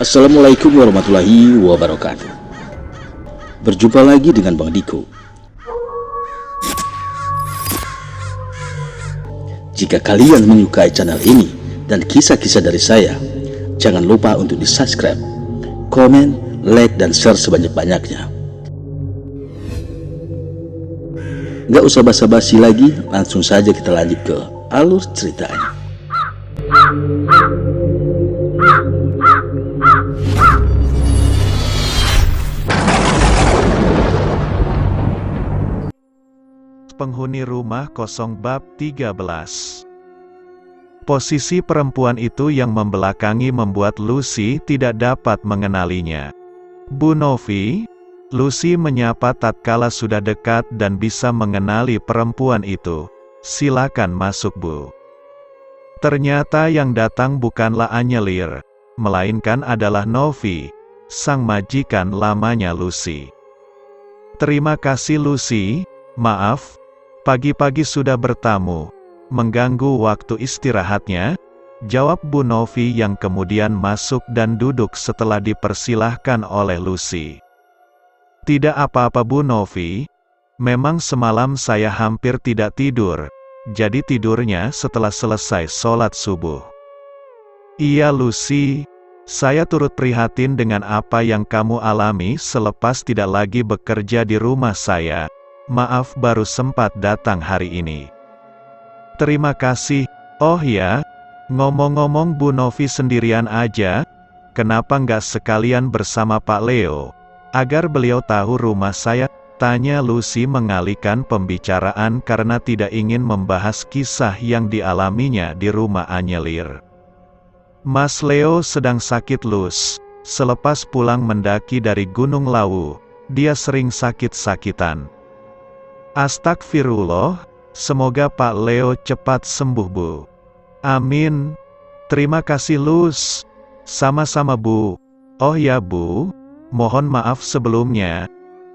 Assalamualaikum warahmatullahi wabarakatuh. Berjumpa lagi dengan Bang Diko. Jika kalian menyukai channel ini dan kisah-kisah dari saya, jangan lupa untuk di-subscribe, komen, like, dan share sebanyak-banyaknya. Gak usah basa-basi lagi, langsung saja kita lanjut ke alur ceritanya. Penghuni rumah kosong bab 13. Posisi perempuan itu yang membelakangi membuat Lucy tidak dapat mengenalinya. Bu Novi, Lucy menyapa tatkala sudah dekat dan bisa mengenali perempuan itu. Silakan masuk, Bu. Ternyata yang datang bukanlah Anyelir, melainkan adalah Novi, sang majikan lamanya Lucy. Terima kasih Lucy, maaf, pagi-pagi sudah bertamu, mengganggu waktu istirahatnya, jawab Bu Novi yang kemudian masuk dan duduk setelah dipersilahkan oleh Lucy. Tidak apa-apa Bu Novi, memang semalam saya hampir tidak tidur, jadi tidurnya setelah selesai sholat subuh. Iya Lucy, saya turut prihatin dengan apa yang kamu alami selepas tidak lagi bekerja di rumah saya. Maaf baru sempat datang hari ini. Terima kasih. Oh ya, ngomong-ngomong Bu Novi sendirian aja, kenapa nggak sekalian bersama Pak Leo, agar beliau tahu rumah saya? Tanya Lucy mengalihkan pembicaraan karena tidak ingin membahas kisah yang dialaminya di rumah Anyelir. Mas Leo sedang sakit Lus, selepas pulang mendaki dari Gunung Lawu, dia sering sakit-sakitan. Astagfirullah, semoga Pak Leo cepat sembuh Bu. Amin. Terima kasih Lus. Sama-sama Bu. Oh ya Bu, mohon maaf sebelumnya.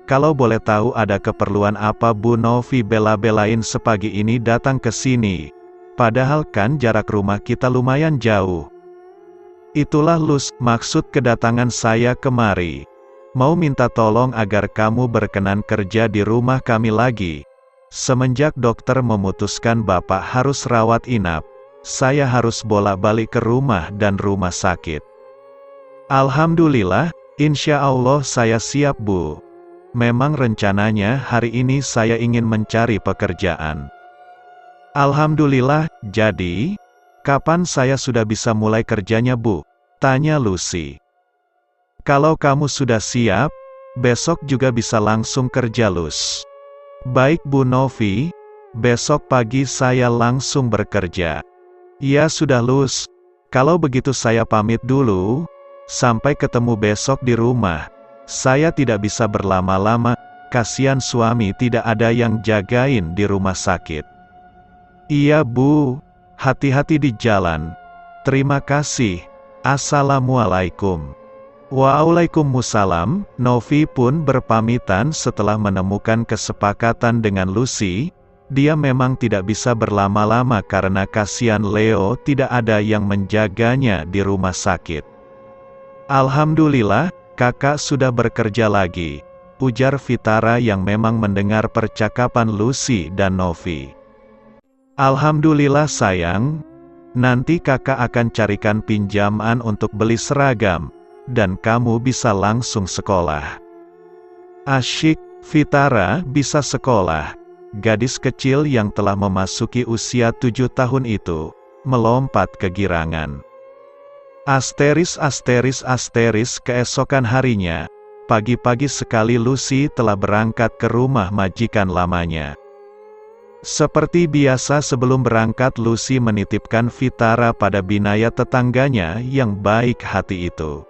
Kalau boleh tahu ada keperluan apa Bu Novi bela-belain sepagi ini datang ke sini? Padahal kan jarak rumah kita lumayan jauh. Itulah Lus, maksud kedatangan saya kemari. Mau minta tolong agar kamu berkenan kerja di rumah kami lagi. Semenjak dokter memutuskan Bapak harus rawat inap, saya harus bolak-balik ke rumah dan rumah sakit. Alhamdulillah, insya Allah saya siap Bu. Memang rencananya hari ini saya ingin mencari pekerjaan. Alhamdulillah, jadi, kapan saya sudah bisa mulai kerjanya Bu? Tanya Lucy. Kalau kamu sudah siap, besok juga bisa langsung kerja Lus. Baik Bu Novi, besok pagi saya langsung bekerja. Ya sudah Lus, kalau begitu saya pamit dulu, sampai ketemu besok di rumah. Saya tidak bisa berlama-lama, kasihan suami tidak ada yang jagain di rumah sakit. Iya Bu, hati-hati di jalan. Terima kasih, Assalamualaikum. Waalaikumsalam. Novi pun berpamitan setelah menemukan kesepakatan dengan Lucy. Dia memang tidak bisa berlama-lama karena kasihan Leo tidak ada yang menjaganya di rumah sakit. Alhamdulillah, kakak sudah bekerja lagi, ujar Vitara yang memang mendengar percakapan Lucy dan Novi. Alhamdulillah sayang, nanti kakak akan carikan pinjaman untuk beli seragam, dan kamu bisa langsung sekolah. Asyik, Vitara bisa sekolah. Gadis kecil yang telah memasuki usia 7 tahun itu, melompat kegirangan. Keesokan harinya, pagi-pagi sekali Lucy telah berangkat ke rumah majikan lamanya. Seperti biasa sebelum berangkat Lucy menitipkan Vitara pada binaya tetangganya yang baik hati itu.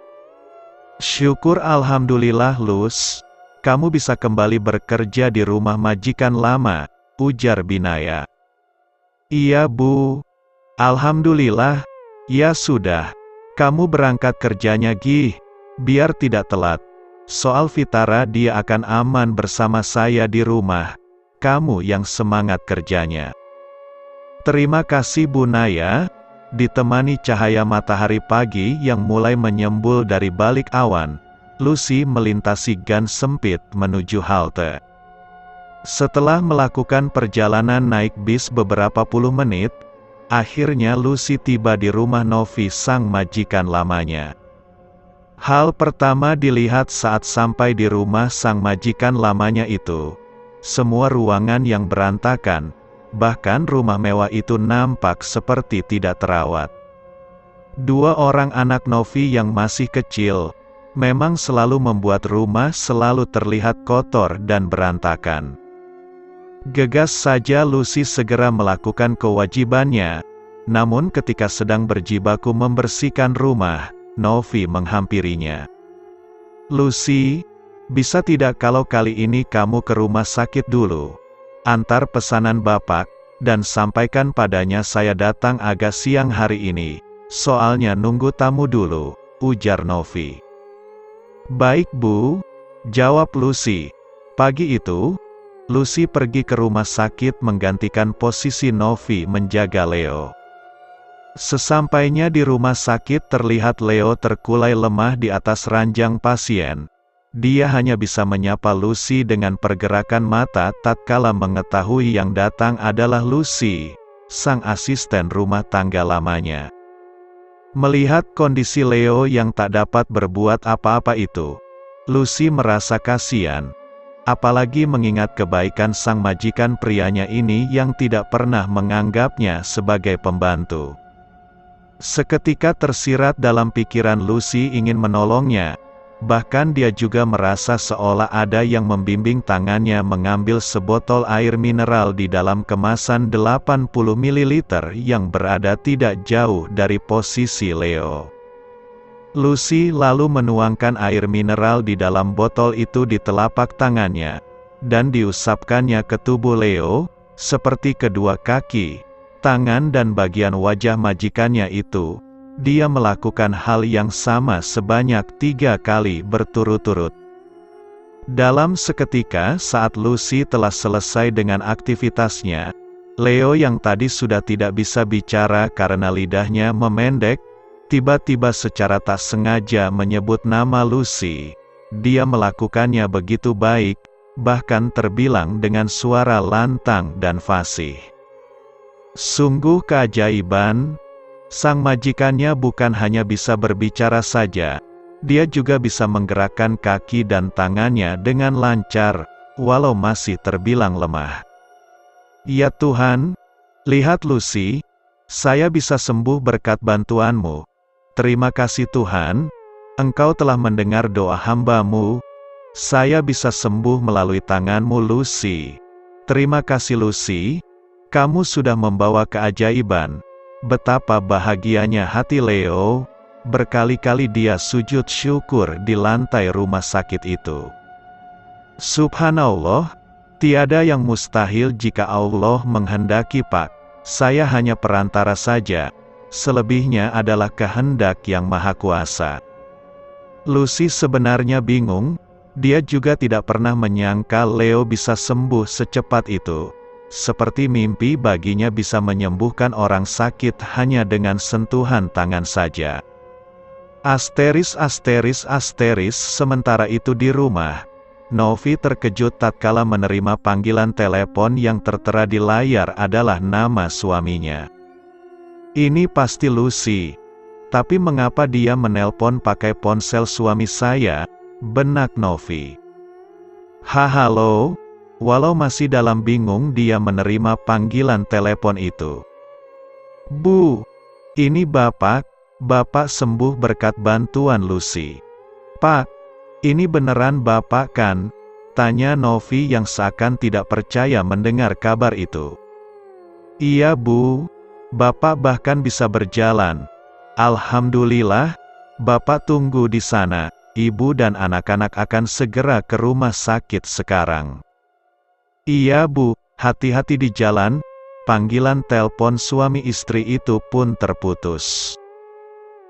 Syukur Alhamdulillah Lus, kamu bisa kembali bekerja di rumah majikan lama, ujar Binaya. Iya Bu, Alhamdulillah, ya sudah, kamu berangkat kerjanya Gih, biar tidak telat. Soal Vitara dia akan aman bersama saya di rumah, kamu yang semangat kerjanya. Terima kasih Bu Naya, ditemani cahaya matahari pagi yang mulai menyembul dari balik awan, Lucy melintasi gang sempit menuju halte. Setelah melakukan perjalanan naik bis beberapa puluh menit, akhirnya Lucy tiba di rumah Novi, sang majikan lamanya. Hal pertama dilihat saat sampai di rumah sang majikan lamanya itu, semua ruangan yang berantakan, bahkan rumah mewah itu nampak seperti tidak terawat. Dua orang anak Novi yang masih kecil, memang selalu membuat rumah selalu terlihat kotor dan berantakan. Gegas saja Lucy segera melakukan kewajibannya, namun ketika sedang berjibaku membersihkan rumah, Novi menghampirinya. "Lucy, bisa tidak kalau kali ini kamu ke rumah sakit dulu? Antar pesanan Bapak, dan sampaikan padanya saya datang agak siang hari ini, soalnya nunggu tamu dulu," ujar Novi. "Baik Bu," jawab Lucy. Pagi itu, Lucy pergi ke rumah sakit menggantikan posisi Novi menjaga Leo. Sesampainya di rumah sakit terlihat Leo terkulai lemah di atas ranjang pasien. Dia hanya bisa menyapa Lucy dengan pergerakan mata tatkala mengetahui yang datang adalah Lucy, sang asisten rumah tangga lamanya. Melihat kondisi Leo yang tak dapat berbuat apa-apa itu, Lucy merasa kasihan. Apalagi mengingat kebaikan sang majikan prianya ini yang tidak pernah menganggapnya sebagai pembantu. Seketika tersirat dalam pikiran Lucy ingin menolongnya, bahkan dia juga merasa seolah ada yang membimbing tangannya mengambil sebotol air mineral di dalam kemasan 80 ml yang berada tidak jauh dari posisi Leo. Lucy lalu menuangkan air mineral di dalam botol itu di telapak tangannya, dan diusapkannya ke tubuh Leo, seperti kedua kaki, tangan dan bagian wajah majikannya itu. Dia melakukan hal yang sama sebanyak 3 kali berturut-turut. Dalam seketika saat Lucy telah selesai dengan aktivitasnya, Leo yang tadi sudah tidak bisa bicara karena lidahnya memendek, tiba-tiba secara tak sengaja menyebut nama Lucy. Dia melakukannya begitu baik, bahkan terbilang dengan suara lantang dan fasih. Sungguh keajaiban, sang majikannya bukan hanya bisa berbicara saja, dia juga bisa menggerakkan kaki dan tangannya dengan lancar, walau masih terbilang lemah. "Ya Tuhan, lihat Lucy, saya bisa sembuh berkat bantuanmu. Terima kasih Tuhan, Engkau telah mendengar doa hamba-Mu. Saya bisa sembuh melalui tangan-Mu Lucy. Terima kasih Lucy, kamu sudah membawa keajaiban." Betapa bahagianya hati Leo, berkali-kali dia sujud syukur di lantai rumah sakit itu. Subhanallah, tiada yang mustahil jika Allah menghendaki Pak. Saya hanya perantara saja. Selebihnya adalah kehendak yang maha kuasa. Lucy sebenarnya bingung, dia juga tidak pernah menyangka Leo bisa sembuh secepat itu. Seperti mimpi baginya bisa menyembuhkan orang sakit hanya dengan sentuhan tangan saja. Sementara itu di rumah, Novi terkejut tatkala menerima panggilan telepon yang tertera di layar adalah nama suaminya. Ini pasti Lucy. Tapi mengapa dia menelpon pakai ponsel suami saya? Benak Novi. Halo. Walau masih dalam bingung dia menerima panggilan telepon itu. "Bu, ini Bapak sembuh berkat bantuan Lucy." "Pak, ini beneran Bapak kan?" tanya Novi yang seakan tidak percaya mendengar kabar itu. "Iya Bu, Bapak bahkan bisa berjalan. Alhamdulillah, Bapak tunggu di sana, Ibu dan anak-anak akan segera ke rumah sakit sekarang." "Iya Bu, hati-hati di jalan." Panggilan telepon suami istri itu pun terputus.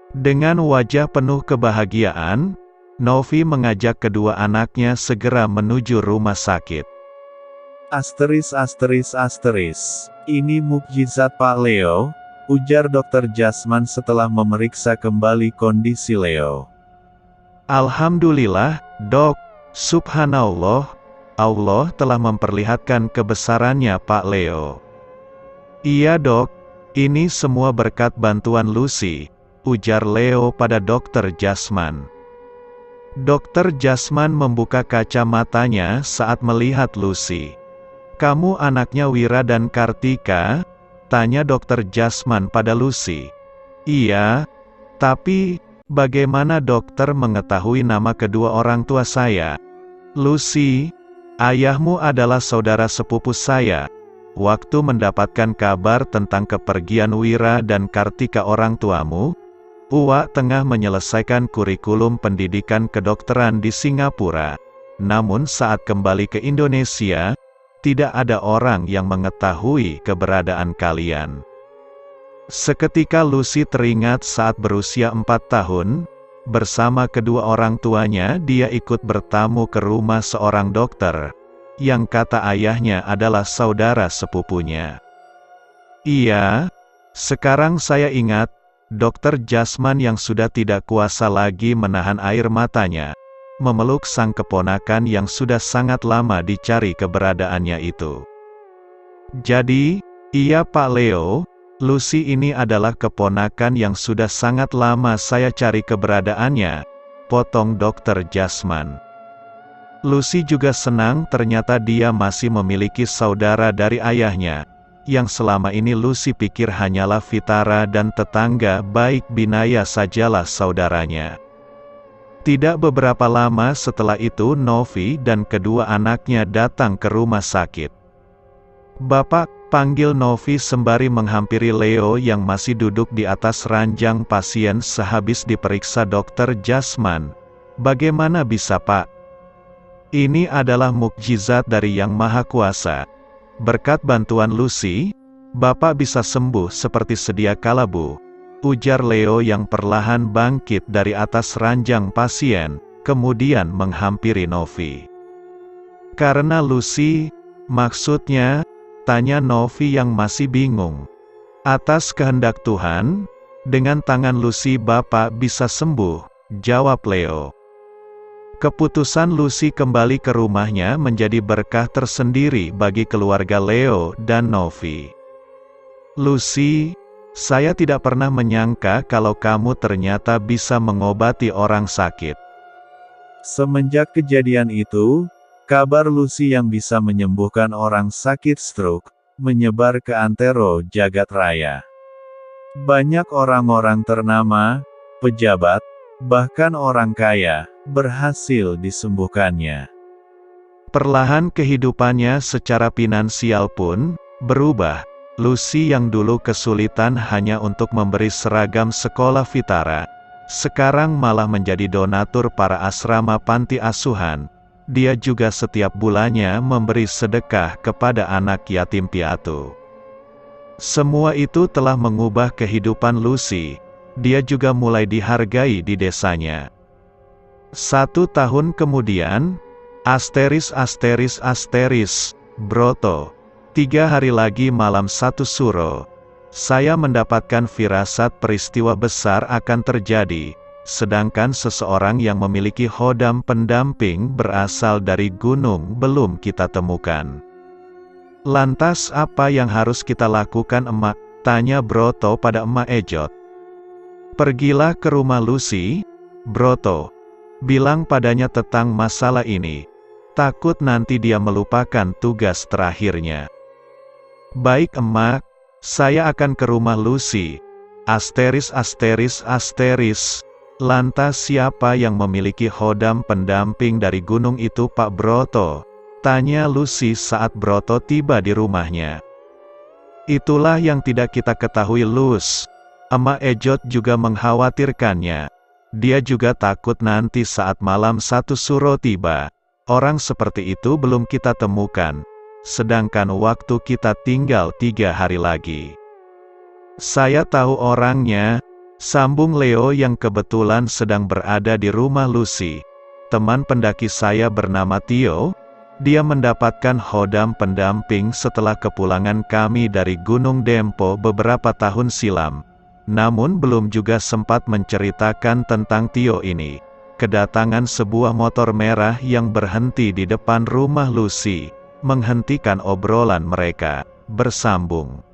Dengan wajah penuh kebahagiaan, Novi mengajak kedua anaknya segera menuju rumah sakit. Ini mukjizat Pak Leo, ujar Dr. Jasman setelah memeriksa kembali kondisi Leo. Alhamdulillah, Dok. Subhanallah, Allah telah memperlihatkan kebesarannya Pak Leo. Iya Dok, ini semua berkat bantuan Lucy, ujar Leo pada Dr. Jasman. Dr. Jasman membuka kaca matanya saat melihat Lucy. Kamu anaknya Wira dan Kartika? Tanya Dr. Jasman pada Lucy. Iya, tapi bagaimana dokter mengetahui nama kedua orang tua saya? Lucy, ayahmu adalah saudara sepupu saya. Waktu mendapatkan kabar tentang kepergian Wira dan Kartika orang tuamu, Uwak tengah menyelesaikan kurikulum pendidikan kedokteran di Singapura. Namun saat kembali ke Indonesia, tidak ada orang yang mengetahui keberadaan kalian. Seketika Lucy teringat saat berusia 4 tahun, bersama kedua orang tuanya dia ikut bertamu ke rumah seorang dokter, yang kata ayahnya adalah saudara sepupunya. Iya, sekarang saya ingat, Dr. Jasman yang sudah tidak kuasa lagi menahan air matanya, memeluk sang keponakan yang sudah sangat lama dicari keberadaannya itu. Jadi, iya Pak Leo, Lucy ini adalah keponakan yang sudah sangat lama saya cari keberadaannya, potong Dr. Jasman. Lucy juga senang ternyata dia masih memiliki saudara dari ayahnya, yang selama ini Lucy pikir hanyalah Vitara dan tetangga baik Binaya sajalah saudaranya. Tidak beberapa lama setelah itu Novi dan kedua anaknya datang ke rumah sakit. Bapak, panggil Novi sembari menghampiri Leo yang masih duduk di atas ranjang pasien sehabis diperiksa Dr. Jasman. Bagaimana bisa Pak? Ini adalah mukjizat dari Yang Maha Kuasa. Berkat bantuan Lucy, Bapak bisa sembuh seperti sedia kala Bu, ujar Leo yang perlahan bangkit dari atas ranjang pasien, kemudian menghampiri Novi. Karena Lucy, maksudnya, tanya Novi yang masih bingung. Atas kehendak Tuhan, dengan tangan Lucy Bapak bisa sembuh, jawab Leo. Keputusan Lucy kembali ke rumahnya menjadi berkah tersendiri bagi keluarga Leo dan Novi. Lucy, saya tidak pernah menyangka kalau kamu ternyata bisa mengobati orang sakit. Semenjak kejadian itu, kabar Lucy yang bisa menyembuhkan orang sakit stroke, menyebar ke antero jagat raya. Banyak orang-orang ternama, pejabat, bahkan orang kaya, berhasil disembuhkannya. Perlahan kehidupannya secara finansial pun berubah. Lucy yang dulu kesulitan hanya untuk memberi seragam sekolah Vitara, sekarang malah menjadi donatur para asrama panti asuhan. Dia juga setiap bulannya memberi sedekah kepada anak yatim piatu. Semua itu telah mengubah kehidupan Lucy. Dia juga mulai dihargai di desanya. 1 tahun kemudian, Broto. 3 hari lagi malam 1 Suro, saya mendapatkan firasat peristiwa besar akan terjadi, sedangkan seseorang yang memiliki khodam pendamping berasal dari gunung belum kita temukan. Lantas apa yang harus kita lakukan Emak? Tanya Broto pada Emak Ejot. Pergilah ke rumah Lucy, Broto. Bilang padanya tentang masalah ini. Takut nanti dia melupakan tugas terakhirnya. Baik Emak, saya akan ke rumah Lucy. Lantas siapa yang memiliki khodam pendamping dari gunung itu Pak Broto? Tanya Lucy saat Broto tiba di rumahnya. Itulah yang tidak kita ketahui Lus. Emak Ejot juga mengkhawatirkannya. Dia juga takut nanti saat malam 1 Suro tiba, orang seperti itu belum kita temukan, sedangkan waktu kita tinggal 3 hari lagi. Saya tahu orangnya, sambung Leo yang kebetulan sedang berada di rumah Lucy. Teman pendaki saya bernama Tio, Dia mendapatkan Khodam pendamping setelah kepulangan kami dari Gunung Dempo beberapa tahun silam. Namun belum juga sempat menceritakan tentang Tio ini. Kedatangan sebuah motor merah yang berhenti di depan rumah Lucy menghentikan obrolan mereka. Bersambung.